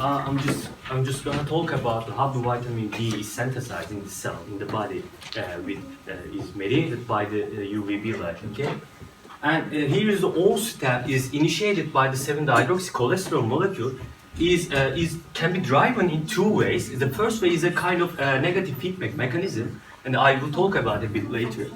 I'm just gonna talk about how the vitamin D is synthesized in the cell in the body, is mediated by the UVB light. Okay, and here is the all step is initiated by the 7-dihydroxycholesterol molecule. Is can be driven in two ways. The first way is a kind of negative feedback mechanism, and I will talk about it a bit later.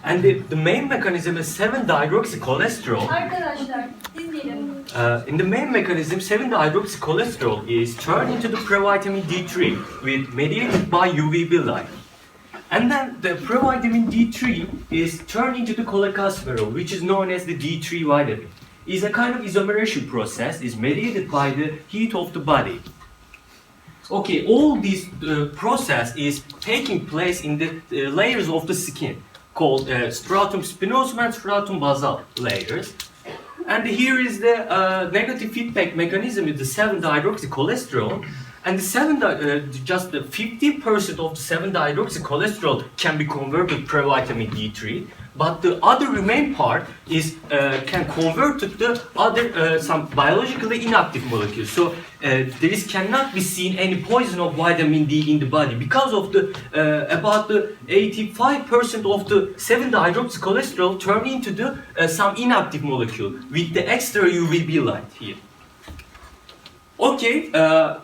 And the main mechanism is 7-dihydroxycholesterol. Arkadaşlar dinleyelim. In the main mechanism, 7-dihydroxycholesterol is turned into the provitamin D3 with mediated by UVB light. And then the provitamin D3 is turned into the cholecalciferol, which is known as the D3 vitamin. Is a kind of isomerization process, is mediated by the heat of the body. Okay, all this process is taking place in the layers of the skin called stratum spinosum and stratum basal layers. And here is the negative feedback mechanism with the 7-dihydroxycholesterol. And just the 50% of the 7-dihydroxycholesterol can be converted to provitamin D3, but the other remain part is can convert to the other some biologically inactive molecules. So there cannot be seen any poison of vitamin D in the body because of the about the 85% of the 7-dihydroxycholesterol turn into the some inactive molecule with the extra UVB light here. Okay,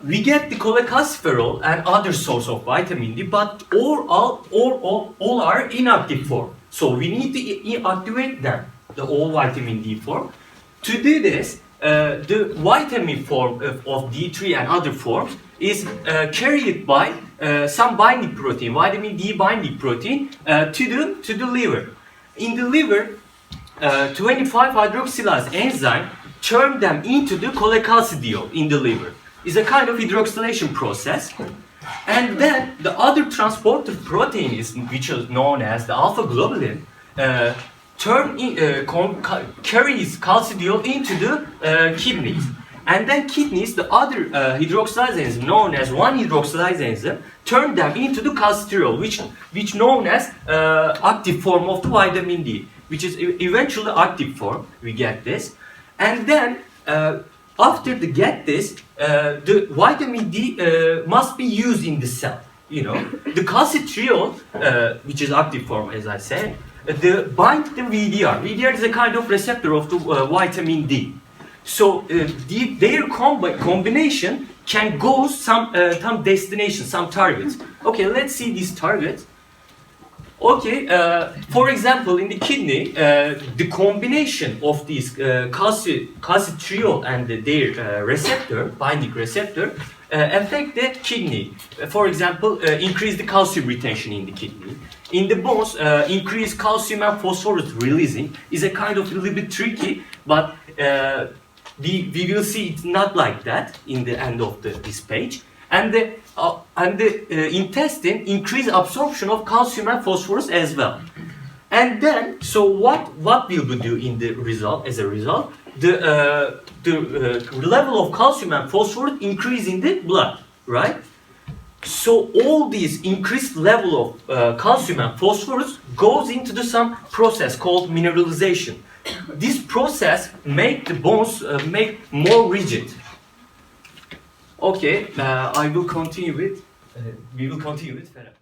we get the cholecalciferol and other source of vitamin D, but all are inactive form. So we need to activate them, the all vitamin D form. To do this, the vitamin form of D3 and other forms is carried by some binding protein, vitamin D binding protein, to the liver. In the liver, 25-hydroxylase enzyme turn them into the cholecalcidiol in the liver. It's a kind of hydroxylation process. And then the other transporter protein which is known as the alpha globulin, carries calcidiol into the kidneys. And then kidneys, the other hydroxylase enzyme known as 1-hydroxylase enzyme, turn them into the calcitriol, which known as active form of the vitamin D, which is eventually active form. We get this. And then after they get this, the vitamin D must be used in the cell. You know, the calcitriol, which is active form, as I said, bind the VDR. VDR is a kind of receptor of the vitamin D. So their combination can go some destination, some targets. Okay, let's see these targets. Okay, for example, in the kidney, the combination of these calcitriol and their receptor, binding receptor, affect the kidney. For example, increase the calcium retention in the kidney. In the bones, increase calcium and phosphorus releasing is a kind of a little bit tricky, but we will see it's not like that in the end of this page. And the intestine increase absorption of calcium and phosphorus as well. And then, so what will we do in the result? As a result, the level of calcium and phosphorus increase in the blood, right? So all these increased level of calcium and phosphorus goes into some process called mineralization. This process make the bones make more rigid. Okay, I will continue with. We will continue with Ferhat.